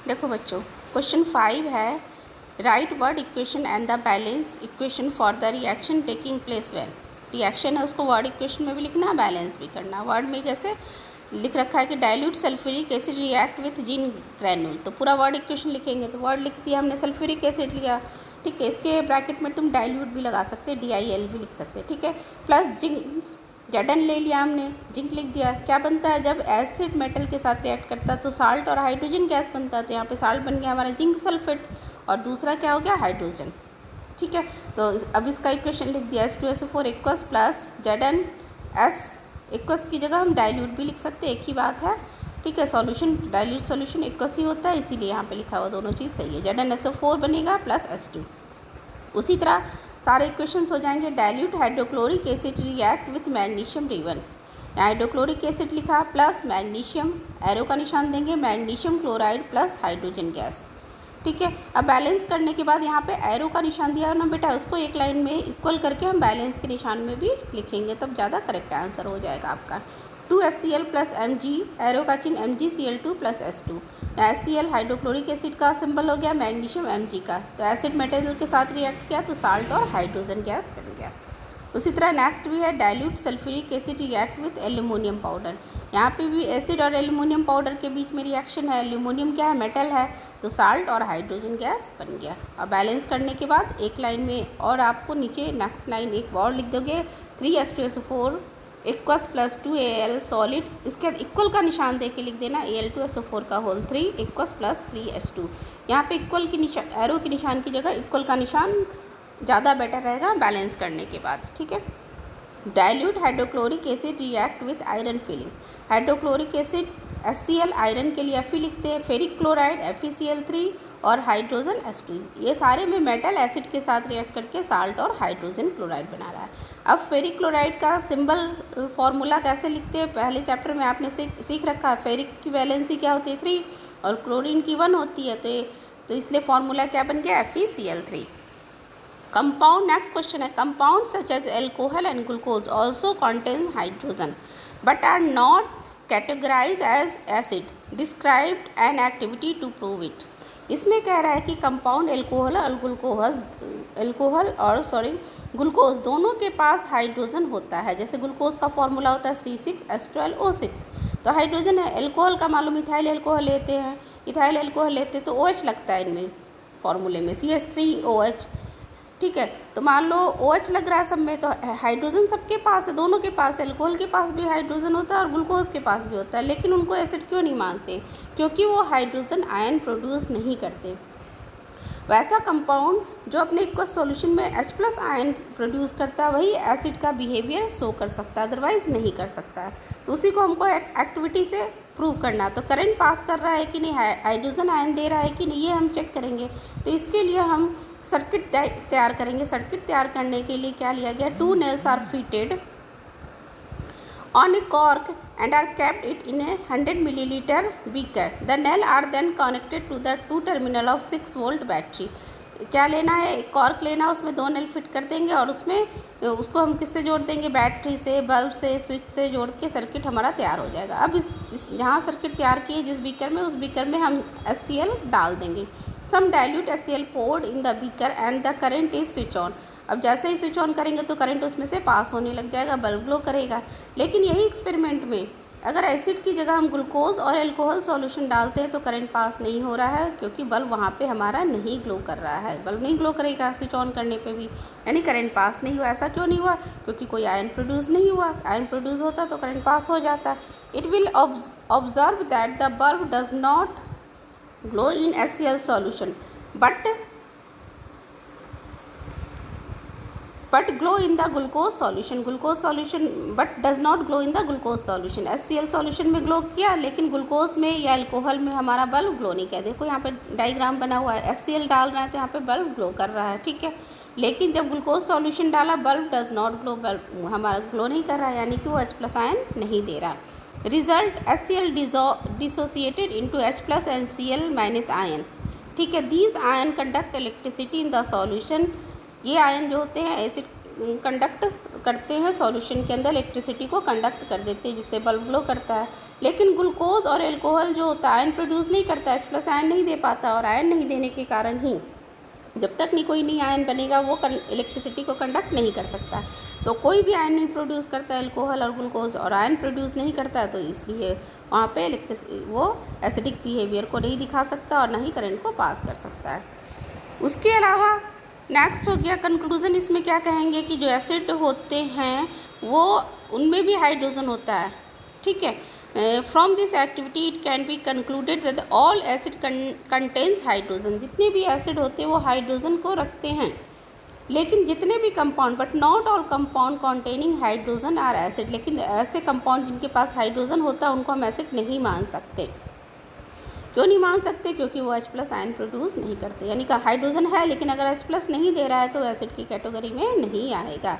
देखो बच्चों, क्वेश्चन 5 है right word equation and the balance equation for the reaction taking place when. Reaction है उसको वर्ड इक्वेशन में भी लिखना है, बैलेंस भी करना। वर्ड में जैसे लिख रखा है कि dilute sulphuric acid react with zinc granule, तो पूरा वर्ड इक्वेशन लिखेंगे। तो वर्ड लिख दिया हमने, सल्फ्यूरिक एसिड लिया, ठीक है। इसके ब्रैकेट में तुम डाइल्यूट भी लगा सकते हैं, DIL भी लिख सकते हैं, ठीक है। प्लस जिंक Zn ले लिया हमने, जिंक लिख दिया। क्या बनता है जब एसिड मेटल के साथ रिएक्ट करता है तो साल्ट और हाइड्रोजन गैस बनता है। तो यहाँ पे साल्ट बन गया हमारा जिंक सल्फेट और दूसरा क्या हो गया, हाइड्रोजन, ठीक है। तो अब इसका इक्वेशन लिख दिया H2SO4 equals plus ZnS equals की जगह हम डाइल्यूट भी लिख सकते हैं, एक ही बात है, ठीक है। सॉल्यूशन डाइल्यूट सॉल्यूशन इक्वस ही होता है, इसीलिए यहाँ पे लिखा हुआ दोनों चीज़ सही है। ZnSO4 बनेगा प्लस H2। उसी तरह सारे इक्वेशंस हो जाएंगे। Dilute hydrochloric acid react with magnesium ribbon, hydrochloric acid लिखा प्लस मैग्नीशियम, एरो का निशान देंगे, magnesium chloride plus hydrogen gas, ठीक है। अब बैलेंस करने के बाद यहाँ पे एरो का निशान दिया है ना बेटा, उसको एक लाइन में इक्वल करके हम बैलेंस के निशान में भी लिखेंगे, तब ज़्यादा करेक्ट आंसर हो जाएगा आपका। 2HCl प्लस Mg, एरो का चिन्ह MgCl2 plus H2। HCl hydrochloric acid का सिंबल हो गया, मैग्नीशियम Mg का, तो एसिड मेटेरियल के साथ रिएक्ट किया तो साल्ट और हाइड्रोजन गैस बन गया। उसी तरह नेक्स्ट भी है dilute sulphuric acid react with aluminium powder. यहाँ पे भी एसिड और एल्यूमिनियम पाउडर के बीच में रिएक्शन है। एल्यूमिनियम क्या है, मेटल है, तो साल्ट और हाइड्रोजन गैस बन गया। अब बैलेंस करने के बाद एक लाइन में और आपको नीचे नेक्स्ट लाइन एक और लिख दोगे, 3H2SO4 equals plus 2Al solid, इसके बाद इक्वल का निशान दे के लिख देना Al2SO4 का होल 3 इक्वस प्लस 3H2। यहाँ पे इक्वल की निशान, एरो के निशान की जगह इक्वल का निशान ज़्यादा बेटर रहेगा बैलेंस करने के बाद, ठीक है। Dilute hydrochloric acid react with iron filling, hydrochloric acid HCl, iron के लिए Fe लिखते हैं, फेरिक क्लोराइड FeCl3 और हाइड्रोजन H2। ये सारे में मेटल एसिड के साथ रिएक्ट करके साल्ट और हाइड्रोजन क्लोराइड बना रहा है। अब फेरिक क्लोराइड का सिंबल फॉर्मूला कैसे लिखते हैं, पहले चैप्टर में आपने सीख रखा है। फेरिक की वैलेंसी क्या होती है 3 और क्लोरीन की 1 होती है, तो इसलिए फॉर्मूला क्या बन गया, FeCl3। कंपाउंड, नेक्स्ट क्वेश्चन है, compound such as alcohol and glucose also contain hydrogen but are not categorise as acid, described an activity to prove it. इसमें कह रहा है कि कंपाउंड एल्कोहल और ग्लूकोज दोनों के पास हाइड्रोजन होता है। जैसे ग्लूकोज का फॉर्मूला होता है C6H12O6, तो हाइड्रोजन है। एल्कोहल का मालूम, इथाइल एल्कोहल लेते हैं, इथाइल एल्कोहल लेते तो OH लगता है इनमें फॉर्मूले में, CH3OH, ठीक है। तो मान लो OH लग रहा है सब में, तो हाइड्रोजन सबके पास है, दोनों के पास, एल्कोहल के पास भी हाइड्रोजन होता है और ग्लूकोज के पास भी होता है, लेकिन उनको एसिड क्यों नहीं मानते, क्योंकि वो हाइड्रोजन आयन प्रोड्यूस नहीं करते। वैसा कंपाउंड जो अपने इक्वस सॉल्यूशन में H+ आयन प्रोड्यूस करता है वही एसिड का बिहेवियर शो कर सकता है, अदरवाइज नहीं कर सकता है। तो उसी को हमको एक एक्टिविटी से प्रूव करना। तो करंट पास कर रहा है कि नहीं, हाइड्रोजन आयन दे रहा है कि नहीं, ये हम चेक करेंगे। तो इसके लिए हम सर्किट तैयार करेंगे। सर्किट तैयार करने के लिए क्या लिया गया, 2 nails are fitted on a cork and are kept it in a 100 milliliter beaker. The nail are then connected to the 2 terminal of 6 volt battery. क्या लेना है, एक कॉर्क लेना है, उसमें 2 नेल फिट कर देंगे और उसमें उसको हम किससे जोड़ देंगे, बैटरी से, बल्ब से, स्विच से जोड़ के सर्किट हमारा तैयार हो जाएगा। अब जहाँ सर्किट तैयार किए जिस बीकर में, उस बीकर में हम HCl डाल देंगे। सम dilute HCl poured in the beaker and the current is switch on. अब जैसे ही स्विच ऑन करेंगे तो करंट उसमें से पास होने लग जाएगा, बल्ब ग्लो करेगा। लेकिन यही एक्सपेरिमेंट में अगर एसिड की जगह हम ग्लूकोज और एल्कोहल सॉल्यूशन डालते हैं तो करंट पास नहीं हो रहा है, क्योंकि बल्ब वहाँ पे हमारा नहीं ग्लो कर रहा है, बल्ब नहीं ग्लो करेगा स्विच ऑन करने पे भी, यानी करंट पास नहीं हुआ। ऐसा क्यों नहीं हुआ, क्योंकि कोई आयन प्रोड्यूस नहीं हुआ। आयन प्रोड्यूस होता तो करंट पास हो जाता। It will observe that the bulb does not glow in HCl solution but glow in the glucose solution, glucose solution but does not glow in the glucose solution। HCl solution में glow किया, लेकिन glucose में या alcohol में हमारा bulb glow नहीं किया। देखो यहाँ पे डायग्राम बना हुआ है, HCl डाल रहे हैं तो यहाँ पे बल्ब ग्लो कर रहा है, ठीक है। लेकिन जब ग्लूकोज सॉल्यूशन डाला, bulb does not glow, bulb हमारा ग्लो नहीं कर रहा है, यानी कि वो H+ आयन नहीं दे रहा। Result HCl dissociated into H+ and Cl- ion, ठीक है। These ion conduct electricity in the solution. ये आयन जो होते हैं एसिड कंडक्ट करते हैं सॉल्यूशन के अंदर, इलेक्ट्रिसिटी को कंडक्ट कर देते हैं, जिससे बल्ब ग्लो करता है। लेकिन ग्लूकोज और एल्कोहल जो होता है आयन प्रोड्यूस नहीं करता, H प्लस आयन नहीं दे पाता, और आयन नहीं देने के कारण ही जब तक कोई नहीं आयन बनेगा वो इलेक्ट्रिसिटी को कंडक्ट नहीं कर सकता। तो कोई भी आयन नहीं प्रोड्यूस करता है एल्कोहल और ग्लूकोज, और आयन प्रोड्यूस नहीं करता है, तो इसलिए वहाँ पे वो एसिडिक बिहेवियर को नहीं दिखा सकता और ना ही करंट को पास कर सकता है। उसके अलावा नेक्स्ट हो गया कंक्लूज़न। इसमें क्या कहेंगे कि जो एसिड होते हैं वो उनमें भी हाइड्रोजन होता है, ठीक है। From this activity it can be concluded that all acid contains hydrogen. जितने भी एसिड होते हैं वो हाइड्रोजन को रखते हैं, लेकिन जितने भी compound, but not all compound containing hydrogen are acid. लेकिन ऐसे कंपाउंड जिनके पास हाइड्रोजन होता है उनको हम एसिड नहीं मान सकते। क्यों नहीं मान सकते? क्योंकि वो H प्लस आयन प्रोड्यूस नहीं करते। यानी कि हाइड्रोजन है लेकिन अगर H प्लस नहीं दे रहा है तो एसिड की कैटेगरी में नहीं आएगा।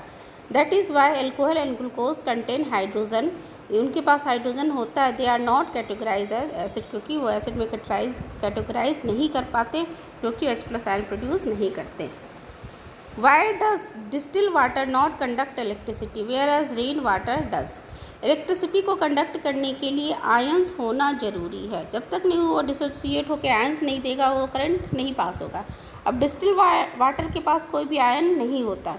That is why alcohol and glucose contain hydrogen. उनके पास हाइड्रोजन होता है, they are not categorise as acid, क्योंकि वो एसिड में कैटेगराइज नहीं कर पाते, क्योंकि H प्लस आयन प्रोड्यूस नहीं करते। Why does distil water not conduct electricity whereas rain water does. Electricity को कंडक्ट करने के लिए आयंस होना ज़रूरी है। जब तक नहीं वो डिसोसिएट होकर आयंस नहीं देगा वो करंट नहीं पास होगा। अब डिस्टिल वाटर के पास कोई भी आयन नहीं होता,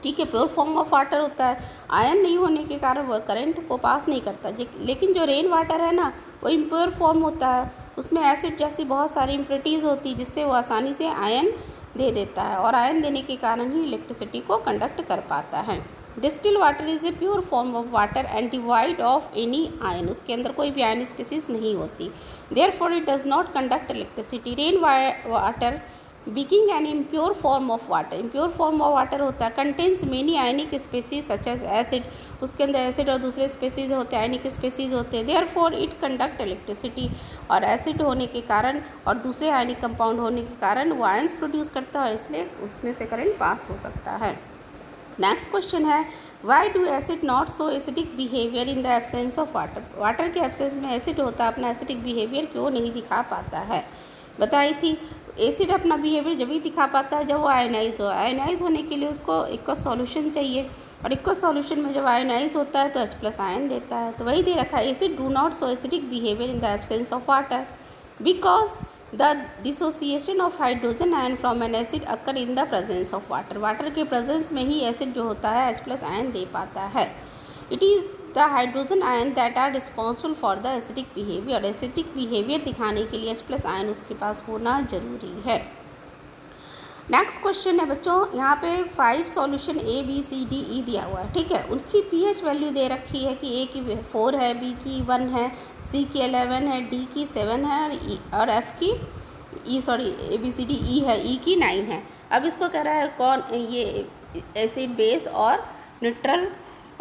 ठीक है, प्योर फॉर्म ऑफ वाटर होता है। आयन नहीं होने के कारण वह करंट को पास नहीं करता। लेकिन जो रेन वाटर है ना वो इम्प्योर फॉर्म होता है, उसमें एसिड जैसी बहुत सारी इम्प्योरिटीज़ होती है जिससे वो आसानी से आयन दे देता है, और आयन देने के कारण ही इलेक्ट्रिसिटी को कंडक्ट कर पाता है। Distil water is a pure form of water and divide of any ion. उसके अंदर कोई भी आयन स्पीसीज नहीं होती। Therefore it does not conduct electricity. Rain water being an impure form of water, impure form of water होता है, contains many आयनिक species such as acid. उसके अंदर एसिड और दूसरे स्पेसीज होते हैं, आयनिक स्पेसीज होते हैं। Therefore it conduct electricity. और एसिड होने के कारण और दूसरे आयनिक कंपाउंड होने के कारण वो आयंस प्रोड्यूस करता है, और इसलिए उसमें से करंट पास हो सकता है। नेक्स्ट क्वेश्चन है why do acid not so acidic behaviour in the absence of water. Water के एब्सेंस में एसिड होता है, अपना एसिडिक बिहेवियर क्यों नहीं दिखा पाता है? बताई थी एसिड अपना बिहेवियर जब ही दिखा पाता है जब वो आयोनाइज हो। आयोनाइज होने के लिए उसको एक्वस सॉल्यूशन चाहिए, और एक्वस सॉल्यूशन में जब आयोनाइज होता है तो H प्लस आयन देता है। तो वही दे रखा है acid do not so acidic behaviour in the absence of water because the dissociation of hydrogen ion from N acid occur in the presence of water. Water के प्रेजेंस में ही acid जो होता है H प्लस आयन दे पाता है। It is the hydrogen ion that are responsible for the acidic behaviour. Acidic behaviour दिखाने के लिए H प्लस आयन उसके पास होना जरूरी है। नेक्स्ट क्वेश्चन है बच्चों, यहाँ पे 5 solution A B C D E दिया हुआ है, ठीक है। उसकी pH वैल्यू दे रखी है कि A की 4 है, B की 1 है, C की 11 है, D की 7 है, और F की A B C D E है, E की 9 है। अब इसको कह रहा है कौन ये एसिड बेस और न्यूट्रल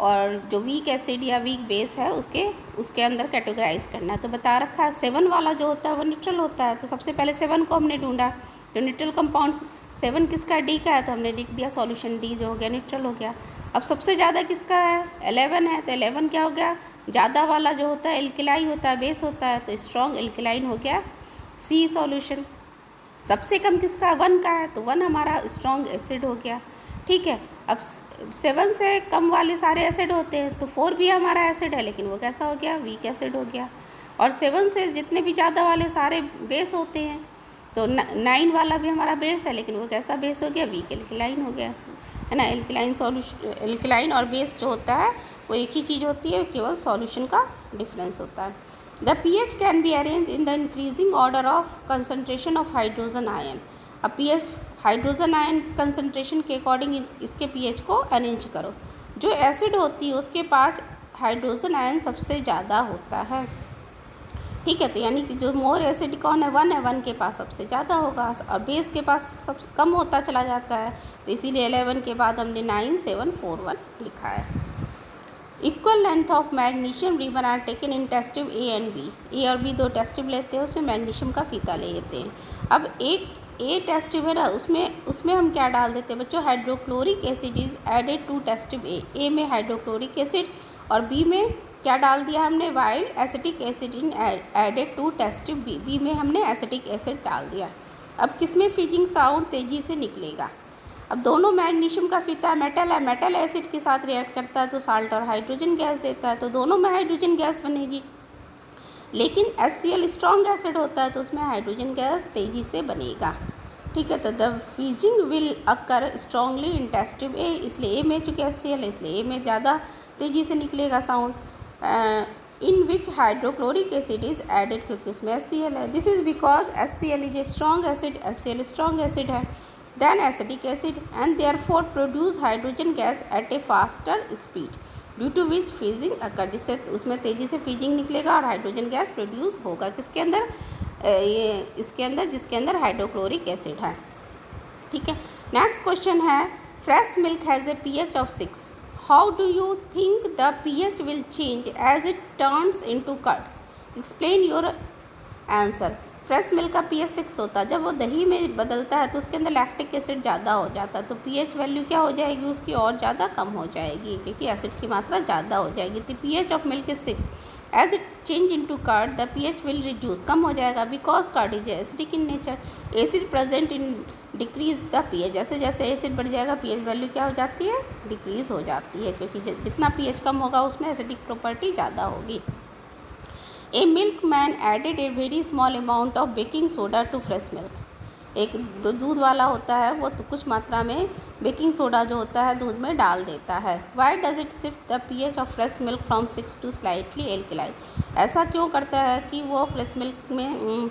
और जो वीक एसिड या वीक बेस है उसके अंदर कैटेगराइज करना है। तो बता रखा है 7 वाला जो होता है वो न्यूट्रल होता है। तो सबसे पहले 7 को हमने ढूंढा, जो न्यूट्रल कंपाउंड्स 7 किसका D का है, तो हमने लिख दिया सॉल्यूशन D जो हो गया न्यूट्रल हो गया। अब सबसे ज़्यादा किसका है, 11 है, तो 11 क्या हो गया, ज़्यादा वाला जो होता है एल्किलाई होता है, बेस होता है, तो स्ट्रॉन्ग एल्किलाइन हो गया C सॉल्यूशन। सबसे कम किसका 1 का है, तो 1 हमारा स्ट्रॉन्ग एसिड हो गया, ठीक है। अब 7 से कम वाले सारे एसिड होते हैं, तो 4 भी हमारा एसिड है लेकिन वो कैसा हो गया, वीक एसिड हो गया। और 7 से जितने भी ज़्यादा वाले सारे बेस होते हैं, तो 9 वाला भी हमारा बेस है लेकिन वो कैसा बेस हो गया, वीक एल्किलाइन हो गया, है ना। एल्किलाइन सॉल्यूशन, एल्किलाइन और बेस जो होता है वो एक ही चीज़ होती है, केवल सॉल्यूशन का डिफरेंस होता है। The pH can be arrange in the increasing order of concentration of hydrogen ion. अब pH हाइड्रोजन आयन कंसनट्रेशन के अकॉर्डिंग इसके pH को अरेंज करो। जो एसिड होती है उसके पास हाइड्रोजन आयन सबसे ज़्यादा होता है, ठीक है। तो यानी कि जो मोर एसिड कौन है, 1 है, 1 के पास सबसे ज़्यादा होगा, और बेस के पास सब कम होता चला जाता है। तो इसीलिए 11 के बाद हमने 9 7 4 1 लिखा है। Equal length of magnesium ribbon are taken in test tube A and B। A और B 2 टेस्ट ट्यूब लेते हैं, उसमें मैग्नीशियम का फीता ले लेते हैं। अब एक A टेस्ट ट्यूब है ना, उसमें हम क्या डाल देते हैं बच्चों, hydrochloric acid is added to test tube A में हाइड्रोक्लोरिक एसिड और B में क्या डाल दिया हमने, while acetic acid in added to test tube B में हमने एसिटिक एसिड डाल दिया। अब किसमें फिजिंग साउंड तेज़ी से निकलेगा। अब दोनों मैग्नीशियम का फीता मेटल है, मेटल एसिड के साथ रिएक्ट करता है तो साल्ट और हाइड्रोजन गैस देता है, तो दोनों में हाइड्रोजन गैस बनेगी। लेकिन HCl स्ट्रॉन्ग एसिड होता है तो उसमें हाइड्रोजन गैस तेज़ी से बनेगा। ठीक है, तो the fizzing will occur strongly in test tube A, इसलिए ए में चूँकि HCl है इसलिए ए में ज़्यादा तेज़ी से निकलेगा sound. In which hydrochloric acid is added, क्योंकि उसमें HCl है। This is because HCl is a strong acid, HCl strong acid है then acidic acid and therefore produce hydrogen gas at a faster speed due to which fizzing occur, जिससे उसमें तेज़ी से fusing निकलेगा और हाइड्रोजन गैस प्रोड्यूस होगा किसके अंदर, ये इसके अंदर जिसके अंदर हाइड्रोक्लोरिक एसिड है। ठीक है, नेक्स्ट क्वेश्चन है fresh milk has a pH of 6, how do you think the pH will change as it turns into curd, explain your answer. Fresh milk का pH 6 होता है, जब वो दही में बदलता है तो उसके अंदर लैक्टिक एसिड ज़्यादा हो जाता है तो pH वैल्यू क्या हो जाएगी उसकी, और ज़्यादा कम हो जाएगी क्योंकि एसिड की मात्रा ज़्यादा हो जाएगी। तो pH of milk is 6, as it change into curd the pH will reduce, कम हो जाएगा because curd is acidic in nature, acid present in decrease the pH, जैसे जैसे एसिड बढ़ जाएगा pH वैल्यू क्या हो जाती है, डिक्रीज हो जाती है, क्योंकि जितना pH कम होगा उसमें एसिडिक प्रॉपर्टी ज़्यादा होगी। A milkman added a very small amount of baking soda to fresh milk, एक दूध वाला होता है वो तो कुछ मात्रा में बेकिंग सोडा जो होता है दूध में डाल देता है। Why does it shift the pH of fresh milk from 6 to slightly alkali, ऐसा क्यों करता है कि वो फ्रेश मिल्क में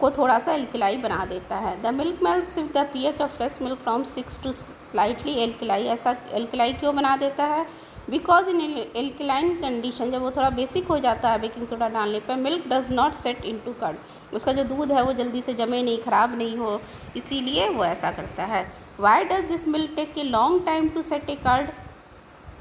को थोड़ा सा एल्कलाई बना देता है। The milk man shift the pH of fresh milk from 6 to slightly alkali, ऐसा एल्कलाई क्यों बना देता है, बिकॉज इन एल्कलाइन कंडीशन, जब वो थोड़ा बेसिक हो जाता है बेकिंग सोडा डालने पर, milk does not set into curd, उसका जो दूध है वो जल्दी से जमे नहीं, ख़राब नहीं हो, इसीलिए वो ऐसा करता है। Why does this milk take a long time to set a curd,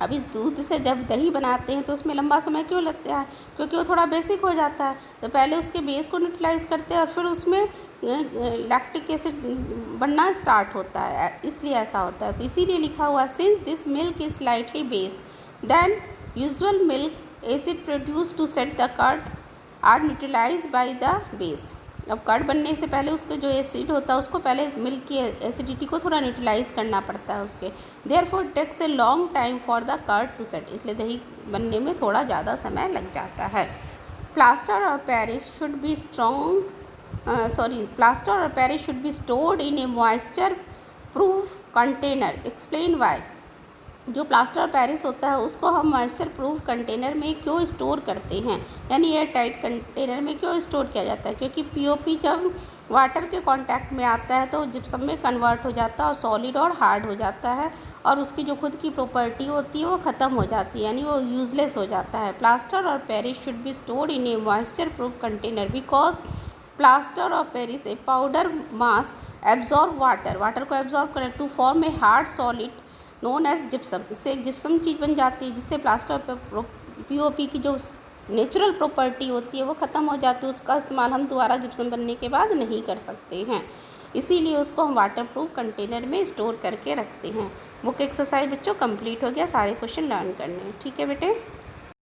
अब इस दूध से जब दही बनाते हैं तो उसमें लंबा समय क्यों लगता है, क्योंकि वो थोड़ा बेसिक हो जाता है, तो पहले उसके बेस को न्यूट्रलाइज करते हैं और फिर उसमें लैक्टिक एसिड बनना स्टार्ट होता है, इसलिए ऐसा होता है। तो इसीलिए लिखा हुआ since this milk is slightly base than usual milk acid produce to set the curd are neutralise by the base, अब कर्ड बनने से पहले उसका जो एसिड होता है उसको पहले मिल्क की एसिडिटी को थोड़ा न्यूट्रलाइज करना पड़ता है उसके, therefore takes a long time for the curd to set, इसलिए दही बनने में थोड़ा ज़्यादा समय लग जाता है। प्लास्टर और पेरिस शुड बी प्लास्टर और Paris should be stored in a moisture proof container, explain why, जो प्लास्टर ऑफ पेरिस होता है उसको हम मॉइस्चर प्रूफ कंटेनर में क्यों स्टोर करते हैं, यानी एयर टाइट कंटेनर में क्यों स्टोर किया जाता है, क्योंकि पीओपी जब वाटर के कांटेक्ट में आता है तो जिप्सम में कन्वर्ट हो जाता है और सॉलिड और हार्ड हो जाता है और उसकी जो खुद की प्रॉपर्टी होती है वो ख़त्म हो जाती है, यानी वो यूजलेस हो जाता है। प्लास्टर और Paris should be stored in a moisture proof container because plaster of Paris a powder mass absorb water को एब्जॉर्ब करें to form a hard solid known as gypsum, इससे एक जिप्सम चीज़ बन जाती है जिससे प्लास्टर पीओपी की जो नेचुरल प्रॉपर्टी होती है वो ख़त्म हो जाती है, उसका इस्तेमाल हम दोबारा जिप्सम बनने के बाद नहीं कर सकते हैं, इसीलिए उसको हम वाटर प्रूफ कंटेनर में स्टोर करके रखते हैं। बुक एक्सरसाइज बच्चों कंप्लीट हो गया, सारे क्वेश्चन लर्न करने हैं। ठीक है बेटे।